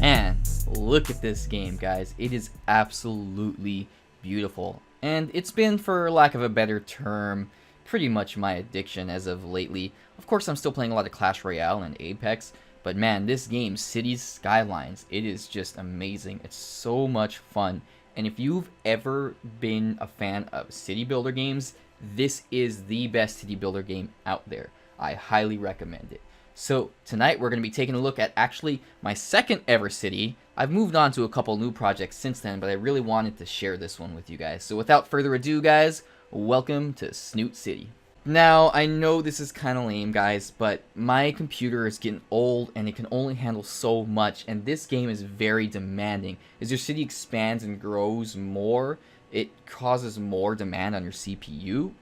Man, look at this game, guys. It is absolutely beautiful. And it's been, for lack of a better term, pretty much my addiction as of lately. Of course, I'm still playing a lot of Clash Royale and Apex, but man, this game, Cities Skylines, it is just amazing. It's so much fun. And if you've ever been a fan of city builder games, this is the best city builder game out there. I highly recommend it. So tonight we're going to be taking a look at actually my second ever city. I've moved on to a couple new projects since then, but I really wanted to share this one with you guys. So without further ado, guys, welcome to Snoot City. Now, I know this is kind of lame, guys, but my computer is getting old and it can only handle so much, and this game is very demanding. As your city expands and grows more, it causes more demand on your CPU,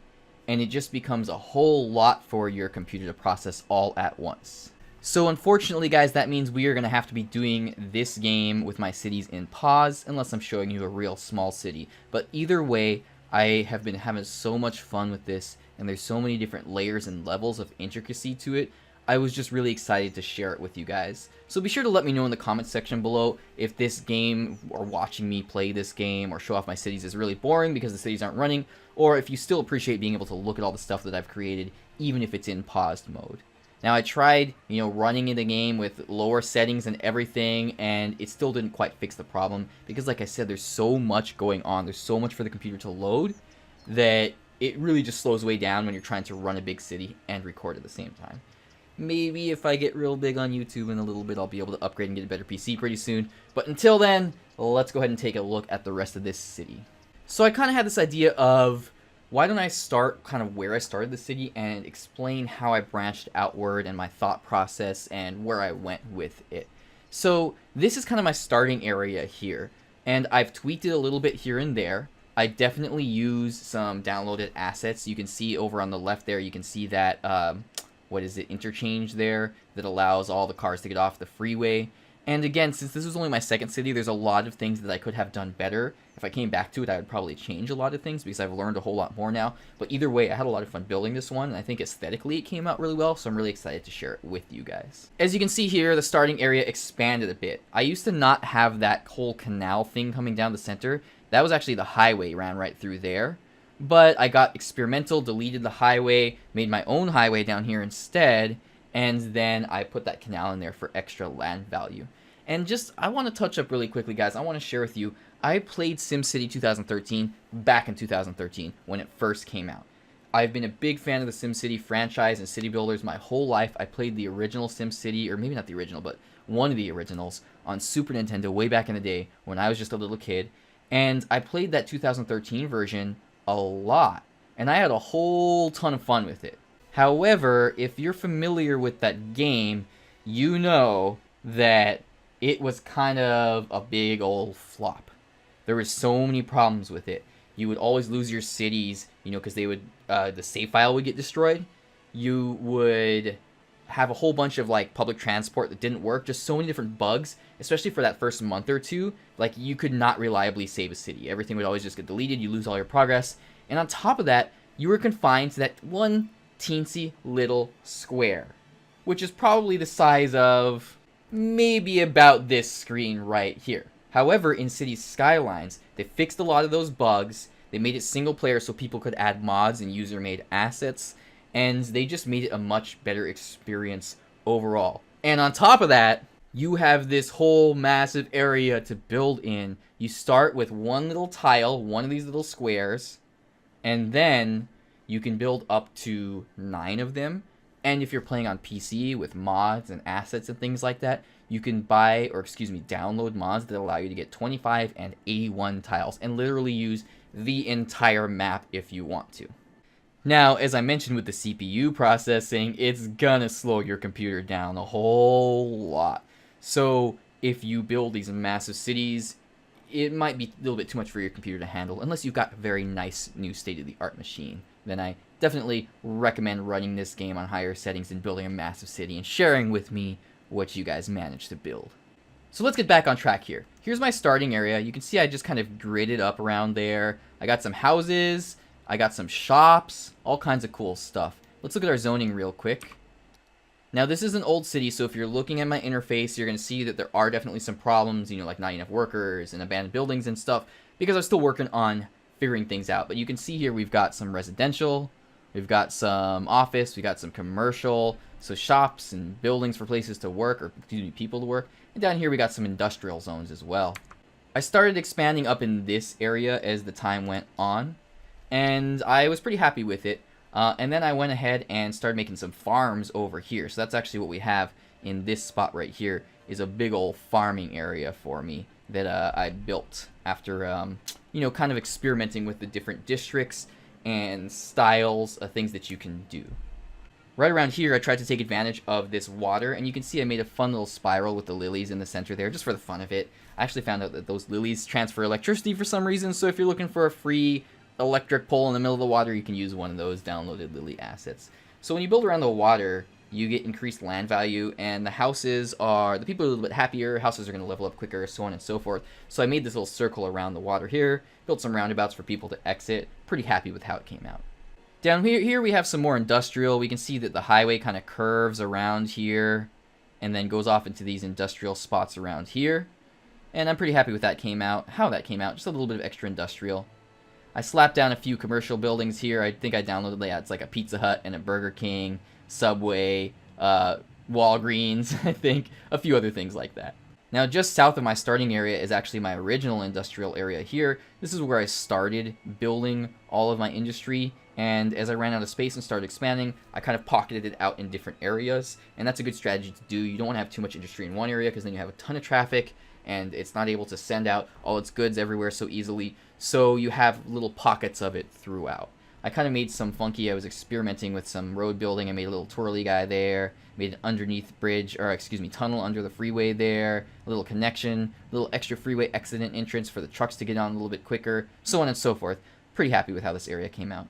and it just becomes a whole lot for your computer to process all at once. So unfortunately, guys, that means we are going to have to be doing this game with my cities in pause, unless I'm showing you a real small city. But either way, I have been having so much fun with this, and there's so many different layers and levels of intricacy to it. I was just really excited to share it with you guys. So be sure to let me know in the comments section below if this game, or watching me play this game or show off my cities, is really boring because the cities aren't running, or if you still appreciate being able to look at all the stuff that I've created, even if it's in paused mode. Now, I tried, running in the game with lower settings and everything, and it still didn't quite fix the problem because, like I said, there's so much going on. There's so much for the computer to load that it really just slows way down when you're trying to run a big city and record at the same time. Maybe if I get real big on YouTube in a little bit, I'll be able to upgrade and get a better PC pretty soon. But until then, let's go ahead and take a look at the rest of this city. So I kind of had this idea of, why don't I start kind of where I started the city and explain how I branched outward and my thought process and where I went with it. So this is kind of my starting area here, and I've tweaked it a little bit here and there. I definitely use some downloaded assets. You can see over on the left there, you can see that interchange there that allows all the cars to get off the freeway. And again, since this was only my second city, there's a lot of things that I could have done better. If I came back to it, I would probably change a lot of things because I've learned a whole lot more now. But either way, I had a lot of fun building this one, and I think aesthetically it came out really well, so I'm really excited to share it with you guys. As you can see here, the starting area expanded a bit. I used to not have that whole canal thing coming down the center. That was actually the highway, ran right through there. But I got experimental, deleted the highway, made my own highway down here instead, and then I put that canal in there for extra land value. And just, I want to touch up really quickly, guys. I want to share with you, I played SimCity 2013 back in 2013 when it first came out. I've been a big fan of the SimCity franchise and city builders my whole life. I played the original SimCity, or maybe not the original, but one of the originals on Super Nintendo way back in the day when I was just a little kid. And I played that 2013 version a lot, and I had a whole ton of fun with it. However, if you're familiar with that game, you know that it was kind of a big old flop. There were so many problems with it. You would always lose your cities, because they would, the save file would get destroyed. You would have a whole bunch of public transport that didn't work. Just so many different bugs, especially for that first month or two. You could not reliably save a city. Everything would always just get deleted. You lose all your progress. And on top of that, you were confined to that one teensy little square, which is probably the size of maybe about this screen right here. However, in Cities Skylines, they fixed a lot of those bugs. They made it single player so people could add mods and user-made assets, and they just made it a much better experience overall. And on top of that, you have this whole massive area to build in. You start with one little tile, one of these little squares, and then you can build up to 9 of them. And if you're playing on PC with mods and assets and things like that, you can download mods that allow you to get 25 and 81 tiles and literally use the entire map if you want to. Now, as I mentioned with the CPU processing, it's gonna slow your computer down a whole lot. So if you build these massive cities, it might be a little bit too much for your computer to handle, unless you've got a very nice new state-of-the-art machine. Then I definitely recommend running this game on higher settings and building a massive city and sharing with me what you guys managed to build. So let's get back on track here. Here's my starting area. You can see I just kind of gridded up around there. I got some houses, I got some shops, all kinds of cool stuff. Let's look at our zoning real quick. Now, this is an old city, so if you're looking at my interface, you're going to see that there are definitely some problems, like not enough workers and abandoned buildings and stuff, because I'm still working on figuring things out. But you can see here we've got some residential, we've got some office, we've got some commercial, so shops and buildings for places to work, or excuse me, people to work. And down here we got some industrial zones as well. I started expanding up in this area as the time went on, and I was pretty happy with it. And then I went ahead and started making some farms over here. So that's actually what we have in this spot right here, is a big old farming area for me that I built after, kind of experimenting with the different districts and styles of things that you can do. Right around here, I tried to take advantage of this water, and you can see I made a fun little spiral with the lilies in the center there, just for the fun of it. I actually found out that those lilies transfer electricity for some reason, so if you're looking for a free electric pole in the middle of the water, you can use one of those downloaded lily assets. So when you build around the water, you get increased land value, and the houses are, the people are a little bit happier, houses are going to level up quicker, so on and so forth. So I made this little circle around the water here, built some roundabouts for people to exit. Pretty happy with how it came out. Down here we have some more industrial. We can see that the highway kind of curves around here and then goes off into these industrial spots around here. And I'm pretty happy with how that came out, just a little bit of extra industrial. I slapped down a few commercial buildings here. I think I downloaded, it's like a Pizza Hut and a Burger King, Subway, Walgreens, I think, a few other things like that. Now, just south of my starting area is actually my original industrial area here. This is where I started building all of my industry, and as I ran out of space and started expanding, I kind of pocketed it out in different areas, and that's a good strategy to do. You don't want to have too much industry in one area, because then you have a ton of traffic, and it's not able to send out all its goods everywhere so easily, so you have little pockets of it throughout. I kind of made some funky, I was experimenting with some road building. I made a little twirly guy there, made an underneath bridge, or excuse me, tunnel under the freeway there, a little connection, a little extra freeway exit and entrance for the trucks to get on a little bit quicker, so on and so forth. Pretty happy with how this area came out.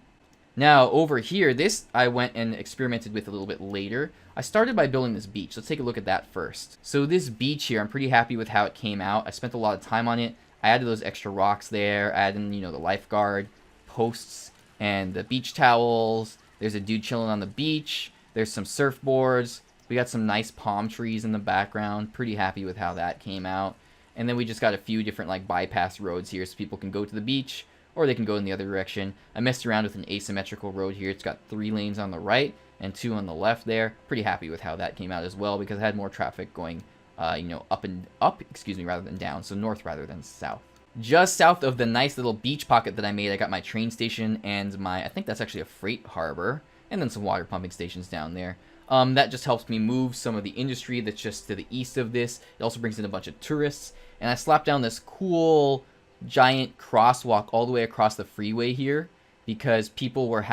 Now, over here, this I went and experimented with a little bit later. I started by building this beach. Let's take a look at that first. So this beach here, I'm pretty happy with how it came out. I spent a lot of time on it. I added those extra rocks there, I added, the lifeguard posts and the beach towels. There's a dude chilling on the beach. There's some surfboards. We got some nice palm trees in the background. Pretty happy with how that came out. And then we just got a few different bypass roads here so people can go to the beach or they can go in the other direction. I messed around with an asymmetrical road here. It's got 3 lanes on the right and 2 on the left there. Pretty happy with how that came out as well, because I had more traffic going, up rather than down. So north rather than south. Just south of the nice little beach pocket that I made, I got my train station and I think that's actually a freight harbor, and then some water pumping stations down there. That just helps me move some of the industry that's just to the east of this. It also brings in a bunch of tourists, and I slapped down this cool giant crosswalk all the way across the freeway here because people were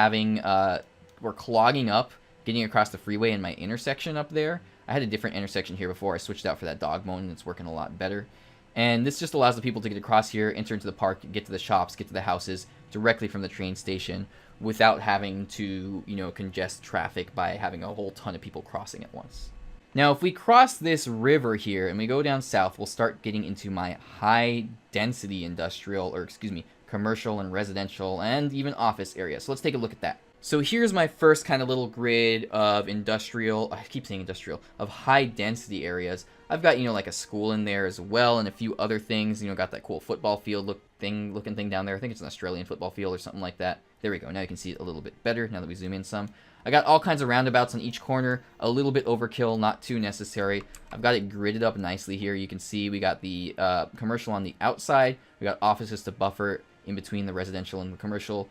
were clogging up getting across the freeway in my intersection up there. I had a different intersection here before. I switched out for that dog bone, and it's working a lot better. And this just allows the people to get across here, enter into the park, get to the shops, get to the houses directly from the train station without having to, congest traffic by having a whole ton of people crossing at once. Now, if we cross this river here and we go down south, we'll start getting into my high-density commercial and residential and even office area. So let's take a look at that. So here's my first kind of little grid of of high-density areas. I've got, like a school in there as well and a few other things. Got that cool football field looking thing down there. I think it's an Australian football field or something like that. There we go. Now you can see it a little bit better now that we zoom in some. I got all kinds of roundabouts on each corner. A little bit overkill, not too necessary. I've got it gridded up nicely here. You can see we got the commercial on the outside. We got offices to buffer in between the residential and the commercial.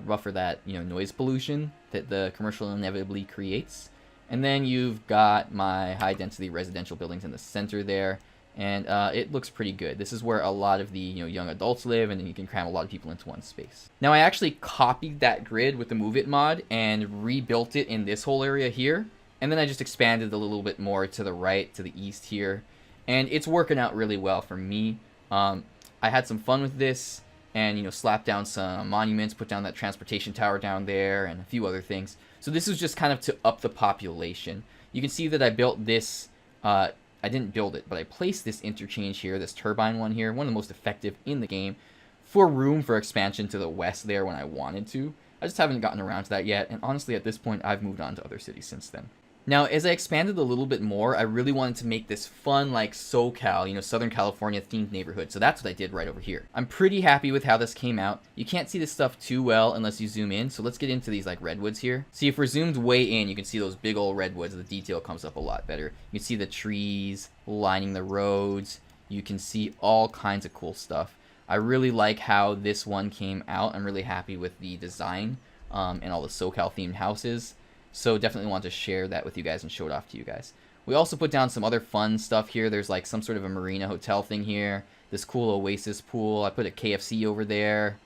Buffer that, noise pollution that the commercial inevitably creates. And then you've got my high-density residential buildings in the center there, and it looks pretty good. This is where a lot of the young adults live, and then you can cram a lot of people into one space. Now, I actually copied that grid with the Move It mod and rebuilt it in this whole area here, and then I just expanded a little bit more to the right, to the east here, and it's working out really well for me. I had some fun with this, and slap down some monuments, put down that transportation tower down there, and a few other things. So this is just kind of to up the population. You can see that I built this, I didn't build it, but I placed this interchange here, this turbine one here, one of the most effective in the game, for room for expansion to the west there when I wanted to. I just haven't gotten around to that yet, and honestly at this point I've moved on to other cities since then. Now, as I expanded a little bit more, I really wanted to make this fun, like, SoCal, Southern California themed neighborhood. So that's what I did right over here. I'm pretty happy with how this came out. You can't see this stuff too well unless you zoom in. So let's get into these, like, redwoods here. See, if we're zoomed way in, you can see those big old redwoods. The detail comes up a lot better. You can see the trees lining the roads. You can see all kinds of cool stuff. I really like how this one came out. I'm really happy with the design and all the SoCal themed houses. So definitely want to share that with you guys and show it off to you guys. We also put down some other fun stuff here. There's like some sort of a marina hotel thing here. This cool oasis pool. I put a KFC over there.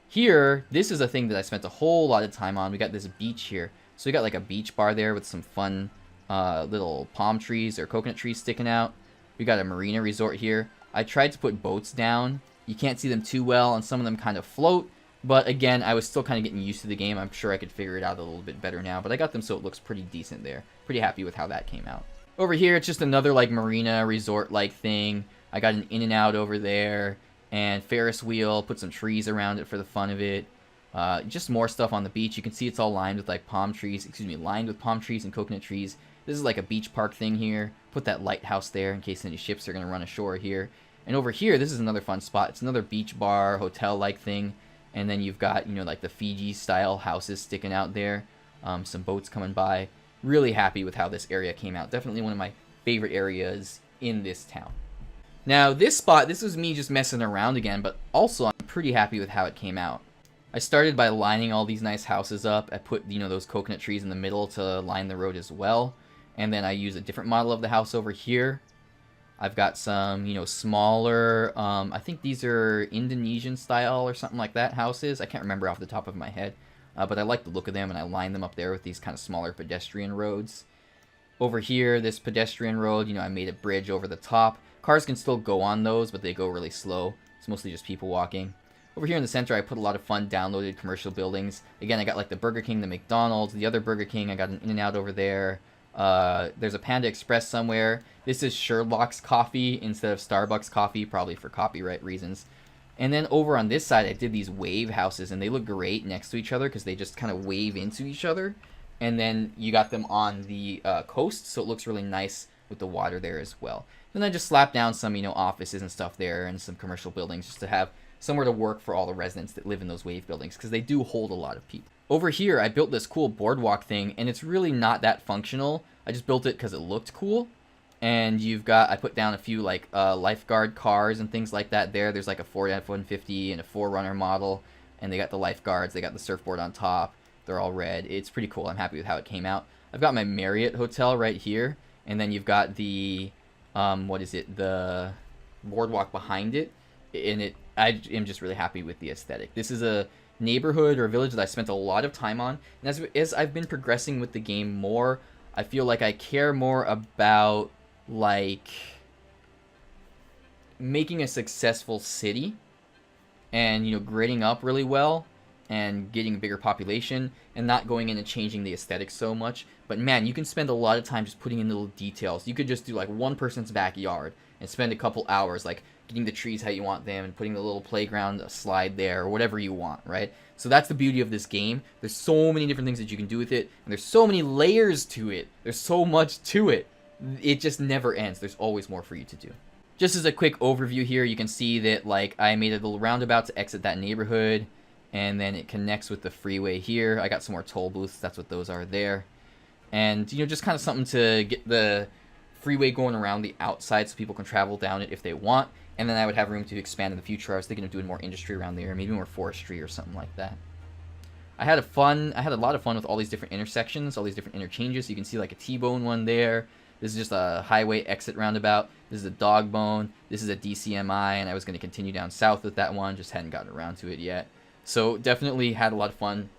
Here, this is a thing that I spent a whole lot of time on. We got this beach here. So we got like a beach bar there with some fun little palm trees or coconut trees sticking out. We got a marina resort here. I tried to put boats down. You can't see them too well, and some of them kind of float. But again, I was still kind of getting used to the game. I'm sure I could figure it out a little bit better now. But I got them so it looks pretty decent there. Pretty happy with how that came out. Over here, it's just another like marina resort-like thing. I got an In-N-Out over there. And Ferris wheel. Put some trees around it for the fun of it. Just more stuff on the beach. You can see it's all lined with like palm trees. Excuse me, lined with palm trees and coconut trees. This is like a beach park thing here. Put that lighthouse there in case any ships are going to run ashore here. And over here, this is another fun spot. It's another beach bar, hotel-like thing. And then you've got, like the Fiji-style houses sticking out there. Some boats coming by. Really happy with how this area came out. Definitely one of my favorite areas in this town. Now, this spot, this was me just messing around again, but also I'm pretty happy with how it came out. I started by lining all these nice houses up. I put, those coconut trees in the middle to line the road as well. And then I use a different model of the house over here. I've got some, smaller, I think these are Indonesian style or something like that houses. I can't remember off the top of my head, but I like the look of them, and I line them up there with these kind of smaller pedestrian roads. Over here, this pedestrian road, I made a bridge over the top. Cars can still go on those, but they go really slow. It's mostly just people walking. Over here in the center, I put a lot of fun downloaded commercial buildings. Again, I got like the Burger King, the McDonald's, the other Burger King. I got an In-N-Out over there. There's a Panda Express somewhere. This is Sherlock's coffee instead of Starbucks coffee, probably for copyright reasons. And then over on this side, I did these wave houses, and they look great next to each other because they just kind of wave into each other. And then you got them on the coast, so it looks really nice with the water there as well. Then I just slapped down some, offices and stuff there and some commercial buildings just to have somewhere to work for all the residents that live in those wave buildings because they do hold a lot of people. Over here, I built this cool boardwalk thing, and it's really not that functional. I just built it because it looked cool. And I put down a few like lifeguard cars and things like that there. There's like a Ford F-150 and a 4Runner model, and they got the lifeguards, they got the surfboard on top. They're all red. It's pretty cool. I'm happy with how it came out. I've got my Marriott hotel right here, and then you've got the, the boardwalk behind it. And I am just really happy with the aesthetic. This is a neighborhood or a village that I spent a lot of time on. And as I've been progressing with the game more, I feel like I care more about, like, making a successful city and, gridding up really well and getting a bigger population and not going in and changing the aesthetic so much. But man, you can spend a lot of time just putting in little details. You could just do like one person's backyard and spend a couple hours like getting the trees how you want them and putting the little playground slide there or whatever you want, right? So that's the beauty of this game. There's so many different things that you can do with it, and there's so many layers to it. There's so much to it. It just never ends. There's always more for you to do. Just as a quick overview here, you can see that like I made a little roundabout to exit that neighborhood, and then it connects with the freeway here. I got some more toll booths. That's what those are there. And, just kind of something to get the freeway going around the outside so people can travel down it if they want. And then I would have room to expand in the future. I was thinking of doing more industry around there, maybe more forestry or something like that. I had a lot of fun with all these different intersections, all these different interchanges. You can see like a T-bone one there. This is just a highway exit roundabout. This is a dog bone. This is a DCMI, and I was going to continue down south with that one. Just hadn't gotten around to it yet. So definitely had a lot of fun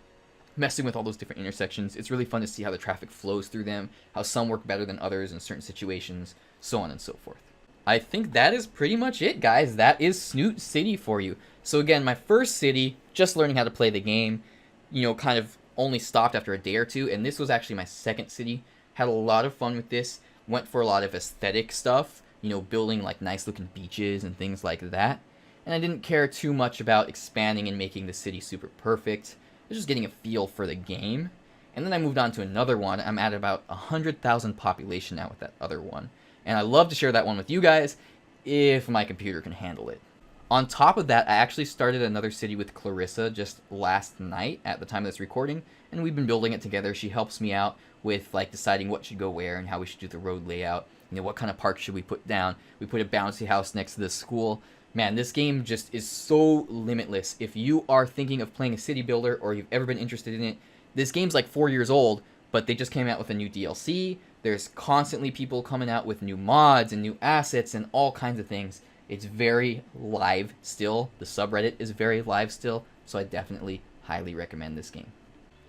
messing with all those different intersections. It's really fun to see how the traffic flows through them, how some work better than others in certain situations, so on and so forth. I think that is pretty much it, guys. That is Snoot City for you. So again, my first city, just learning how to play the game, kind of only stopped after a day or two, and this was actually my second city. Had a lot of fun with this. Went for a lot of aesthetic stuff, building like nice looking beaches and things like that. And I didn't care too much about expanding and making the city super perfect. I was just getting a feel for the game. And then I moved on to another one. I'm at about 100,000 population now with that other one. And I love to share that one with you guys if my computer can handle it. On top of that, I actually started another city with Clarissa just last night at the time of this recording, and we've been building it together. She helps me out with like deciding what should go where and how we should do the road layout. You know, what kind of park should we put down? We put a bouncy house next to the school. Man, this game just is so limitless. If you are thinking of playing a city builder or you've ever been interested in it, this game's like 4 years old, but they just came out with a new DLC. There's constantly people coming out with new mods and new assets and all kinds of things. It's very live still. The subreddit is very live still, so I definitely highly recommend this game.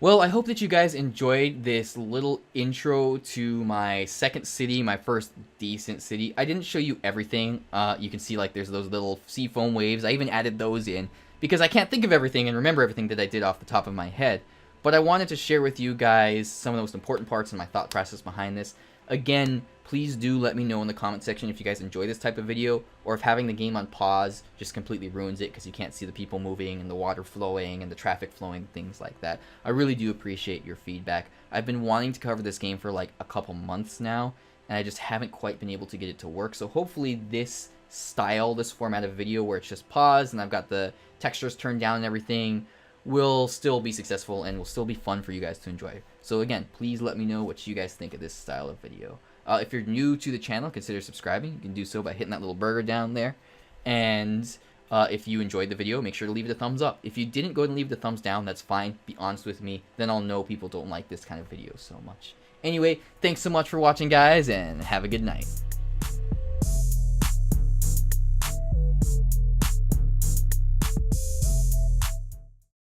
Well, I hope that you guys enjoyed this little intro to my second city, my first decent city. I didn't show you everything. You can see like there's those little sea foam waves. I even added those in because I can't think of everything and remember everything that I did off the top of my head. But I wanted to share with you guys some of the most important parts and my thought process behind this. Again, please do let me know in the comment section if you guys enjoy this type of video, or if having the game on pause just completely ruins it because you can't see the people moving and the water flowing and the traffic flowing, things like that. I really do appreciate your feedback. I've been wanting to cover this game for like a couple months now, and I just haven't quite been able to get it to work. So hopefully this style, this format of video where it's just paused and I've got the textures turned down and everything, will still be successful and will still be fun for you guys to enjoy. So again, please let me know what you guys think of this style of video. If you're new to the channel, consider subscribing. You can do so by hitting that little burger down there. And if you enjoyed the video, make sure to leave it a thumbs up. If you didn't, go ahead and leave the thumbs down. That's fine. Be honest with me. Then I'll know people don't like this kind of video so much. Anyway, thanks so much for watching, guys, and have a good night.